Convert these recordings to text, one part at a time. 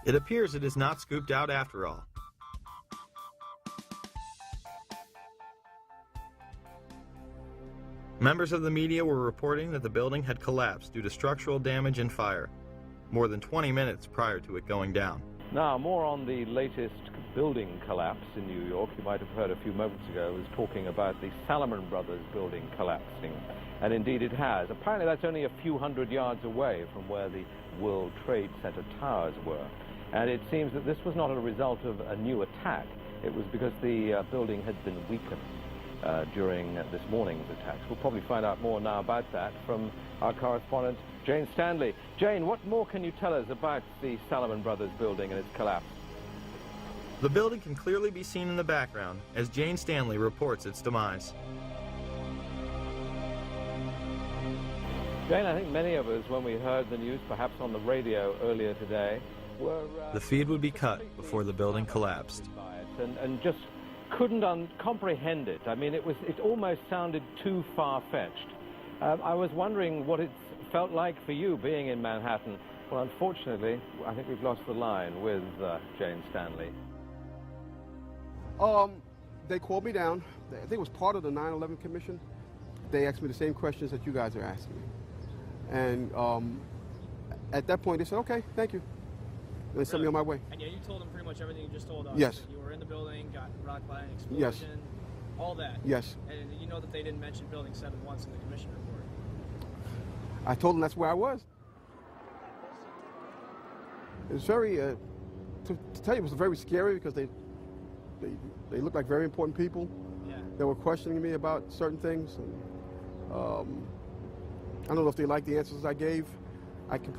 It appears it is not scooped out after all. Members of the media were reporting that the building had collapsed due to structural damage and fire, more than 20 minutes prior to it going down. Now, more on the latest building collapse in New York. You might have heard a few moments ago, I was talking about the Salomon Brothers building collapsing. And indeed it has. Apparently that's only a few hundred yards away from where the World Trade Center towers were. And it seems that this was not a result of a new attack. It was because the building had been weakened during this morning's attacks. We'll probably find out more now about that from our correspondent, Jane Stanley. Jane, what more can you tell us about the Salomon Brothers building and its collapse? The building can clearly be seen in the background as Jane Stanley reports its demise. Jane, I think many of us, when we heard the news, perhaps on the radio earlier today, were... The feed would be cut before the building collapsed. And just couldn't comprehend it. I mean, it almost sounded too far-fetched. I was wondering what it felt like for you being in Manhattan. Well, unfortunately, I think we've lost the line with Jane Stanley. They called me down. I think it was part of the 9/11 Commission. They asked me the same questions that you guys are asking me. And at that point, they said, okay, thank you. And they sent me on my way. And yeah, you told them pretty much everything you just told us. Yes. That you were in the building, got rocked by an explosion, yes. All that. Yes. And you know that they didn't mention Building 7 once in the commission report. I told them that's where I was. It was very, to tell you, it was very scary because they looked like very important people. Yeah. They were questioning me about certain things. And, I don't know if they liked the answers I gave. I could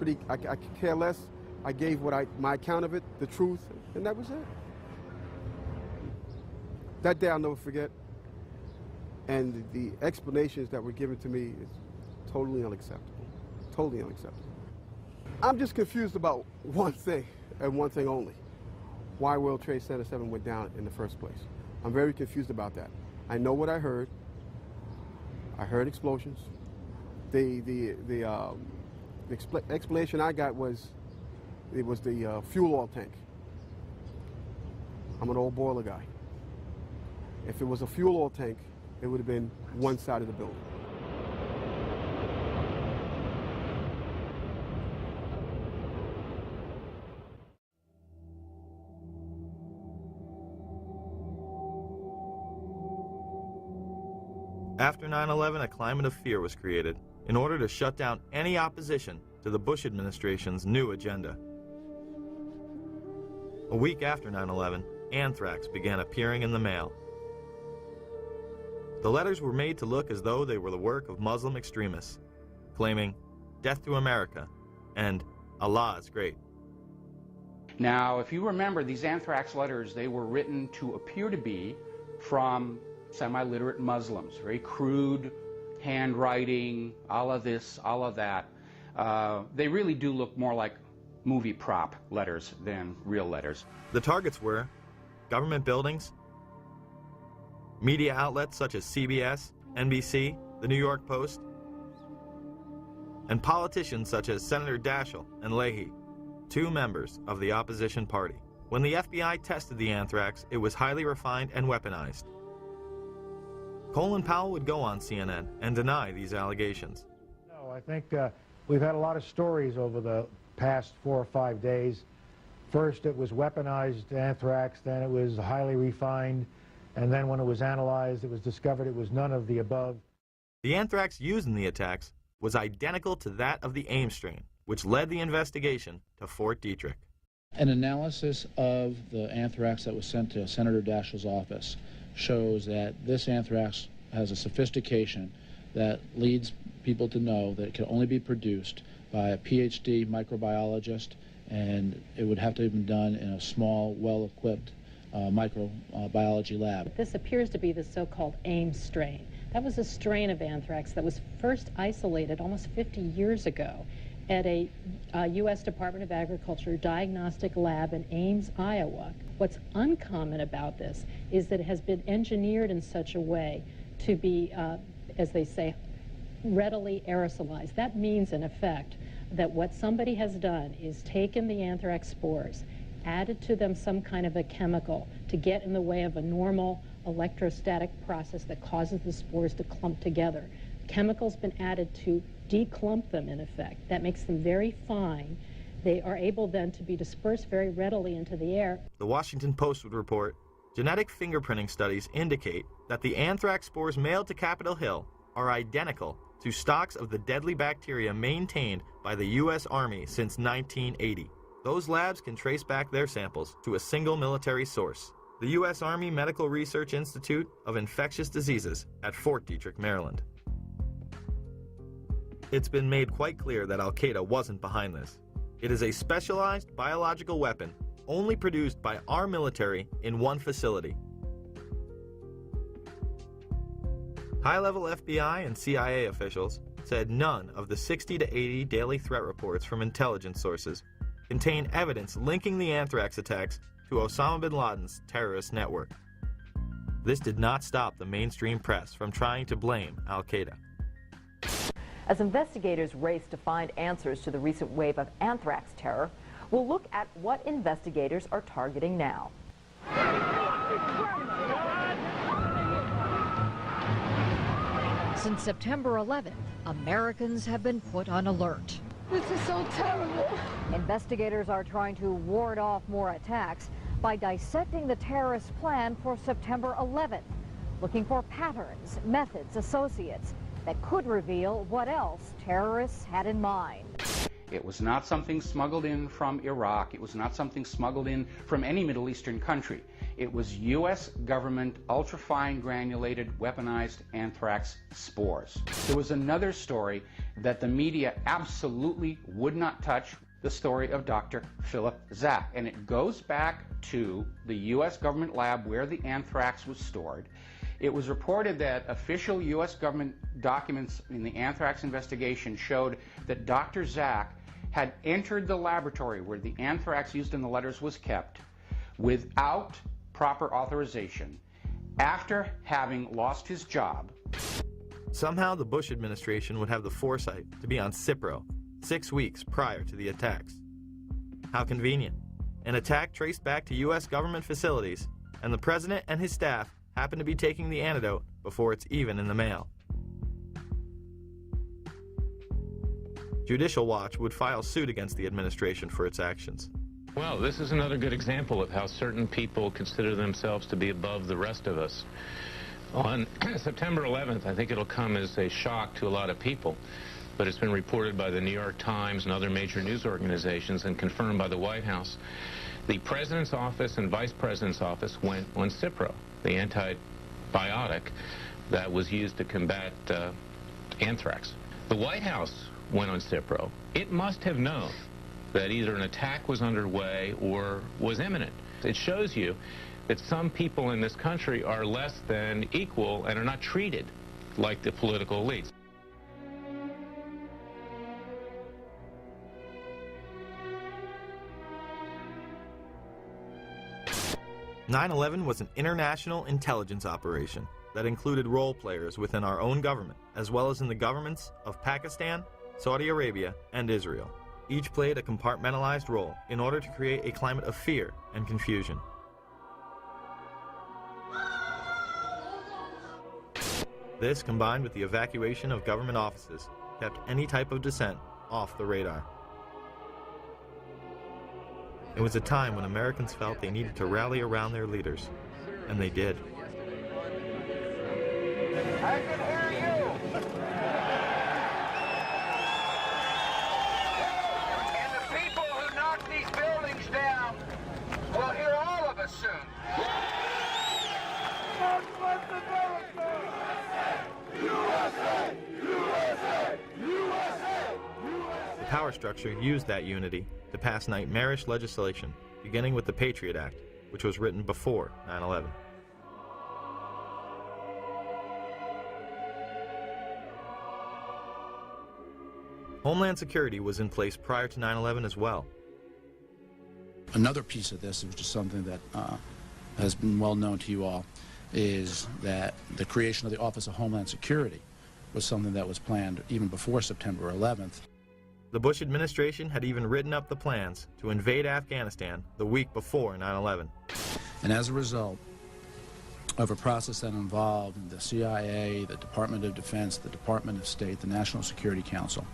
care less. I gave my account of it, the truth, and that was it. That day I'll never forget. And the explanations that were given to me is totally unacceptable. Totally unacceptable. I'm just confused about one thing, and one thing only. Why World Trade Center 7 went down in the first place. I'm very confused about that. I know what I heard. I heard explosions. The explanation I got was it was the fuel oil tank. I'm an old boiler guy. If it was a fuel oil tank, it would have been one side of the building. After 9/11, a climate of fear was created in order to shut down any opposition to the Bush administration's new agenda. A week after 9/11, anthrax began appearing in the mail. The letters were made to look as though they were the work of Muslim extremists, claiming "Death to America" and "Allah is great." Now, if you remember, these anthrax letters, they were written to appear to be from semi-literate Muslims, very crude handwriting, all of this, all of that. They really do look more like movie prop letters than real letters. The targets were government buildings, media outlets such as CBS, NBC, the New York Post, and politicians such as Senator Daschle and Leahy, two members of the opposition party. When the FBI tested the anthrax, it was highly refined and weaponized. Colin Powell would go on CNN and deny these allegations. No, I think we've had a lot of stories over the past 4 or 5 days. First it was weaponized anthrax, then it was highly refined, and then when it was analyzed, it was discovered it was none of the above. The anthrax used in the attacks was identical to that of the Ames strain, which led the investigation to Fort Detrick. An analysis of the anthrax that was sent to Senator Daschle's office shows that this anthrax has a sophistication that leads people to know that it can only be produced by a PhD microbiologist, and it would have to have been done in a small, well-equipped microbiology lab. This appears to be the so-called Ames strain. That was a strain of anthrax that was first isolated almost 50 years ago at a U.S. Department of Agriculture diagnostic lab in Ames, Iowa. What's uncommon about this is that it has been engineered in such a way to be, as they say, readily aerosolized. That means, in effect, that what somebody has done is taken the anthrax spores added to them some kind of a chemical to get in the way of a normal electrostatic process that causes the spores to clump together. Chemical's been added to declump them, in effect. That makes them very fine. They are able then to be dispersed very readily into the air. The Washington Post would report, genetic fingerprinting studies indicate that the anthrax spores mailed to Capitol Hill are identical to stocks of the deadly bacteria maintained by the U.S. Army since 1980. Those labs can trace back their samples to a single military source, the U.S. Army Medical Research Institute of Infectious Diseases at Fort Detrick, Maryland. It's been made quite clear that Al-Qaeda wasn't behind this. It is a specialized biological weapon only produced by our military in one facility. High-level FBI and CIA officials said none of the 60 to 80 daily threat reports from intelligence sources contain evidence linking the anthrax attacks to Osama bin Laden's terrorist network. This did not stop the mainstream press from trying to blame Al-Qaeda. As investigators race to find answers to the recent wave of anthrax terror, we'll look at what investigators are targeting now. Since September 11th, Americans have been put on alert. This is so terrible. Investigators are trying to ward off more attacks by dissecting the terrorist plan for September 11th, looking for patterns, methods, associates that could reveal what else terrorists had in mind. It was not something smuggled in from Iraq. It was not something smuggled in from any Middle Eastern country. It was U.S. government ultrafine granulated weaponized anthrax spores. There was another story that the media absolutely would not touch, the story of Dr. Philip Zack. And it goes back to the U.S. government lab where the anthrax was stored. It was reported that official U.S. government documents in the anthrax investigation showed that Dr. Zack had entered the laboratory where the anthrax used in the letters was kept without proper authorization after having lost his job. Somehow the Bush administration would have the foresight to be on Cipro 6 weeks prior to the attacks. How convenient. An attack traced back to U.S. government facilities, and the president and his staff happen to be taking the antidote before it's even in the mail. Judicial Watch would file suit against the administration for its actions. Well, this is another good example of how certain people consider themselves to be above the rest of us. On September 11th, I think it'll come as a shock to a lot of people, but it's been reported by the New York Times and other major news organizations and confirmed by the White House. The President's office and Vice President's office went on Cipro, the antibiotic that was used to combat anthrax. The White House went on Cipro. It must have known that either an attack was underway or was imminent. It shows you that some people in this country are less than equal and are not treated like the political elites. 9/11 was an international intelligence operation that included role players within our own government, as well as in the governments of Pakistan, Saudi Arabia, and Israel. Each played a compartmentalized role in order to create a climate of fear and confusion. This, combined with the evacuation of government offices, kept any type of dissent off the radar. It was a time when Americans felt they needed to rally around their leaders, and they did. I can hear you! And the people who knock these buildings down will hear all of us soon. God bless America! USA! USA! USA! The power structure used that unity to pass nightmarish legislation, beginning with the Patriot Act, which was written before 9/11. Homeland Security was in place prior to 9/11 as well. Another piece of this, which is something that has been well known to you all, is that the creation of the Office of Homeland Security was something that was planned even before September 11th. The Bush administration had even written up the plans to invade Afghanistan the week before 9/11. And as a result of a process that involved the CIA, the Department of Defense, the Department of State, the National Security Council,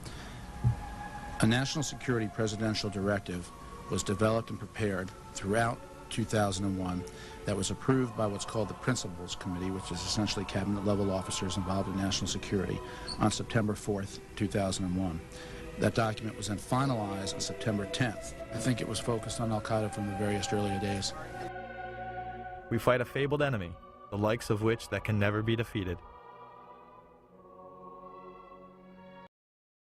a national security presidential directive was developed and prepared throughout 2001 that was approved by what's called the Principals Committee, which is essentially cabinet-level officers involved in national security, on September 4th, 2001. That document was then finalized on September 10th. I think it was focused on al-Qaeda from the various earlier days. We fight a fabled enemy, the likes of which that can never be defeated.